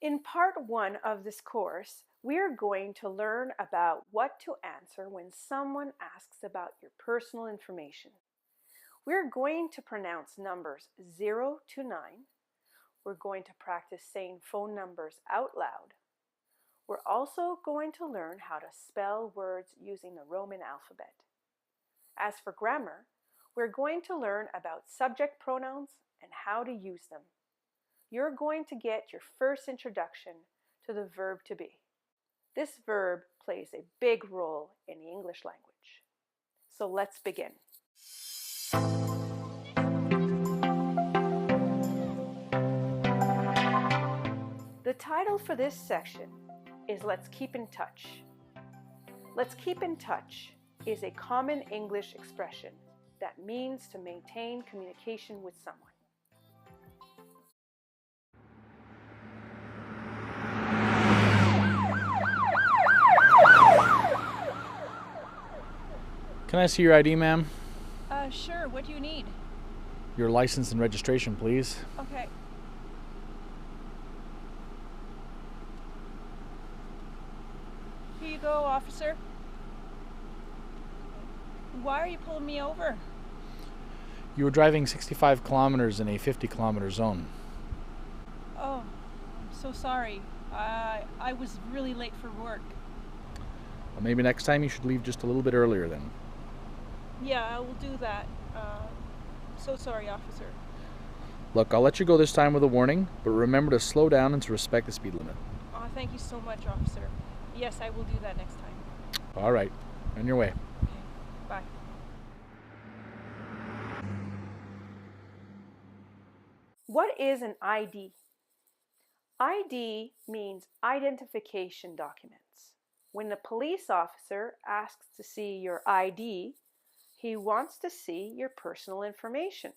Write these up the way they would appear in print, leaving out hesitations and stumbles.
In part 1 of this course, we are going to learn about what to answer when someone asks about your personal information. We're going to pronounce numbers 0 to 9. We're going to practice saying phone numbers out loud. We're also going to learn how to spell words using the Roman alphabet. As for grammar, we're going to learn about subject pronouns and how to use them. You're going to get your first introduction to the verb to be. This verb plays a big role in the English language. So let's begin. The title for this section is Let's Keep in Touch. Let's keep in touch is a common English expression that means to maintain communication with someone. Can I see your ID, ma'am? Sure. What do you need? Your license and registration, please. Okay. Here you go, officer. Why are you pulling me over? You were driving 65 kilometers in a 50-kilometer zone. Oh, I'm so sorry. I was really late for work. Well, maybe next time you should leave just a little bit earlier then. Yeah, I will do that. So sorry, officer. Look, I'll let you go this time with a warning, but remember to slow down and to respect the speed limit. Oh, thank you so much, officer. Yes, I will do that next time. All right, on your way. Okay, bye. What is an ID? ID means identification documents. When the police officer asks to see your ID, he wants to see your personal information.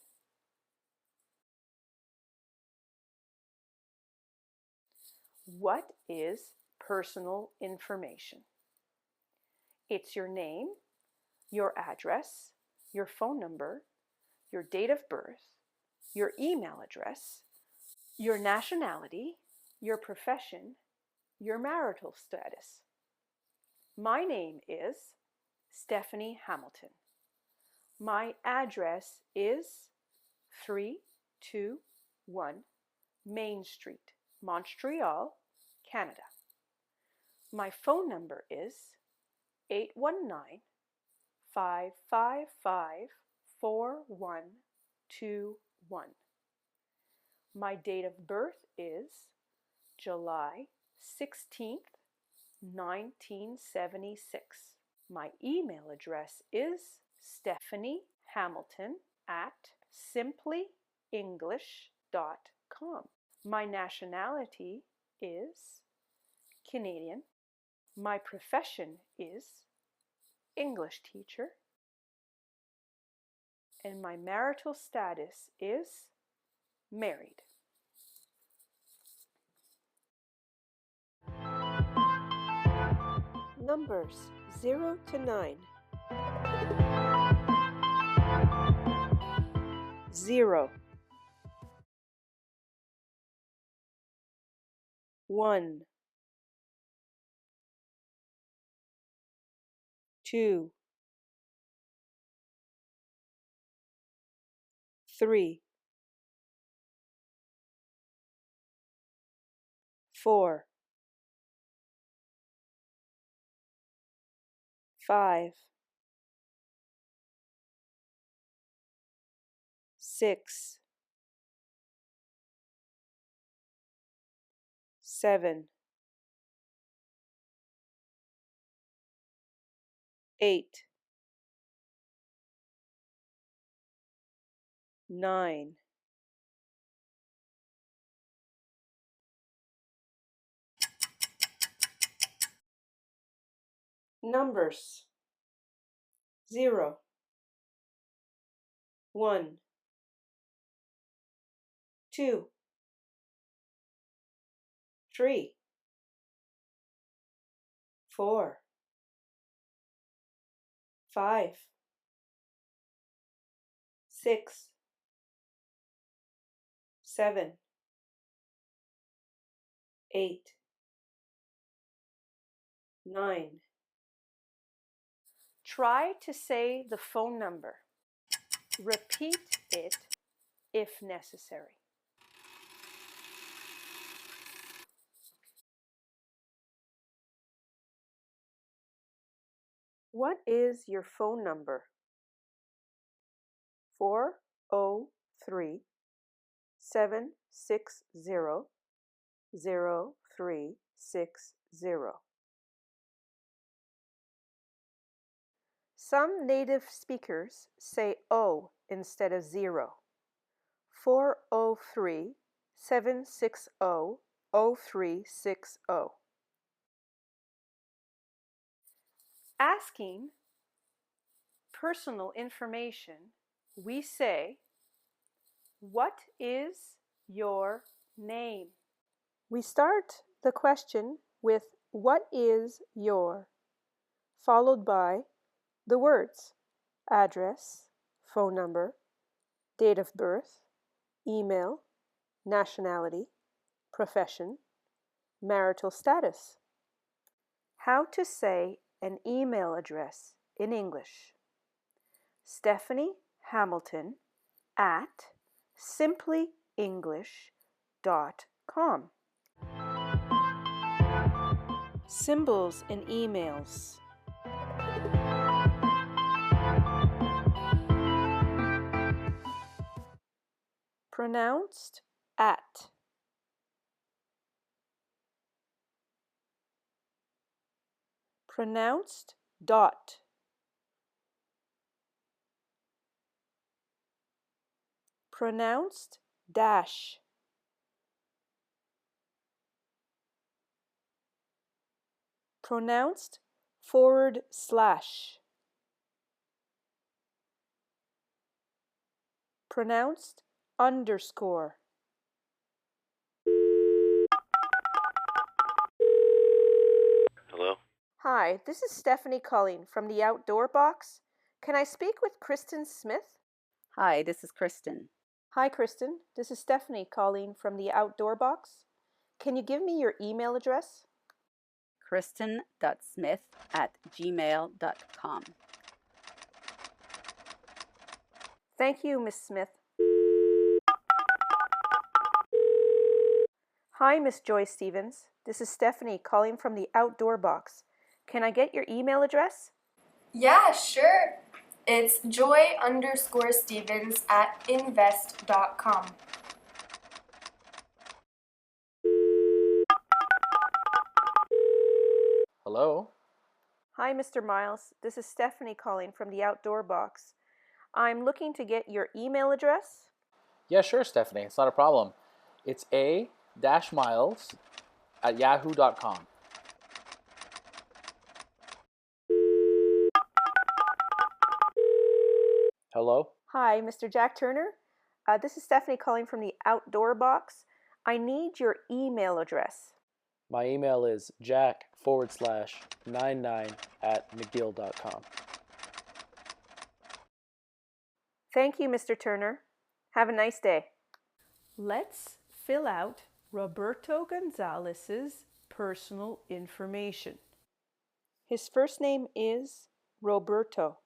What is personal information? It's your name, your address, your phone number, your date of birth, your email address, your nationality, your profession, your marital status. My name is Stephanie Hamilton. My address is 321 Main Street, Montreal, Canada. My phone number is 819-555-4121. My date of birth is July 16th, 1976. My email address is stephaniehamilton@simplyenglish.com. My nationality is Canadian. My profession is English teacher. And my marital status is married. Numbers 0 to 9. 0. 1. 2. 3. 4. 5. 6. 7. 8. 9. Numbers 0. 1. 2. 3. 4. 5. 6. 7. 8, 9. Try to say the phone number. Repeat it if necessary. What is your phone number? 403-760-0360. Some native speakers say O instead of 0. 403-760-0360. Asking personal information, we say, "What is your name?" We start the question with "What is your?" followed by the words address, phone number, date of birth, email, nationality, profession, marital status. How to say an email address in English. Stephanie Hamilton at simplyenglish.com. Symbols in emails. Pronounced at. Pronounced dot. Pronounced dash. Pronounced /. Pronounced underscore. Hello? Hi, this is Stephanie calling from the Outdoor Box. Can I speak with Kristen Smith? Hi, this is Kristen. Hi, Kristen. This is Stephanie calling from the Outdoor Box. Can you give me your email address? Kristen.smith@gmail.com. Thank you, Miss Smith. Hi, Miss Joy Stevens. This is Stephanie calling from the Outdoor Box. Can I get your email address? Yeah, sure. It's joy_stevens@invest.com. Hello? Hi, Mr. Miles. This is Stephanie calling from the Outdoor Box. I'm looking to get your email address. Yeah, sure, Stephanie. It's not a problem. It's a-miles@yahoo.com. Hello? Hi, Mr. Jack Turner. This is Stephanie calling from the Outdoor Box. I need your email address. My email is jack_99@mcgill.com. Thank you, Mr. Turner. Have a nice day. Let's fill out Roberto Gonzalez's personal information. His first name is Roberto.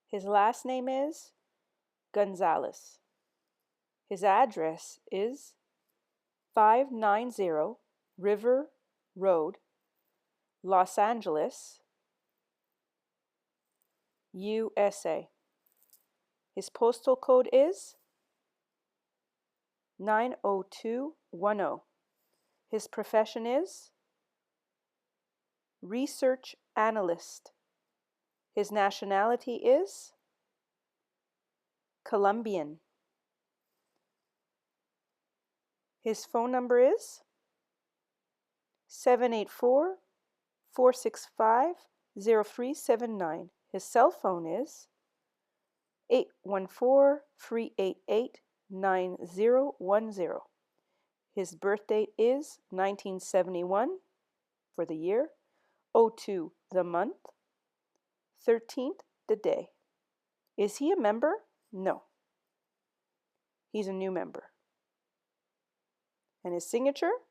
His last name is Gonzalez. His address is 590 River Road, Los Angeles, USA. His postal code is 90210. His profession is research analyst. His nationality is Colombian. His phone number is 784-465-0379. His cell phone is 814-388-9010. His birth date is 1971 for the year, 02 the month, 13th the day. Is he a member? No. He's a new member. And his signature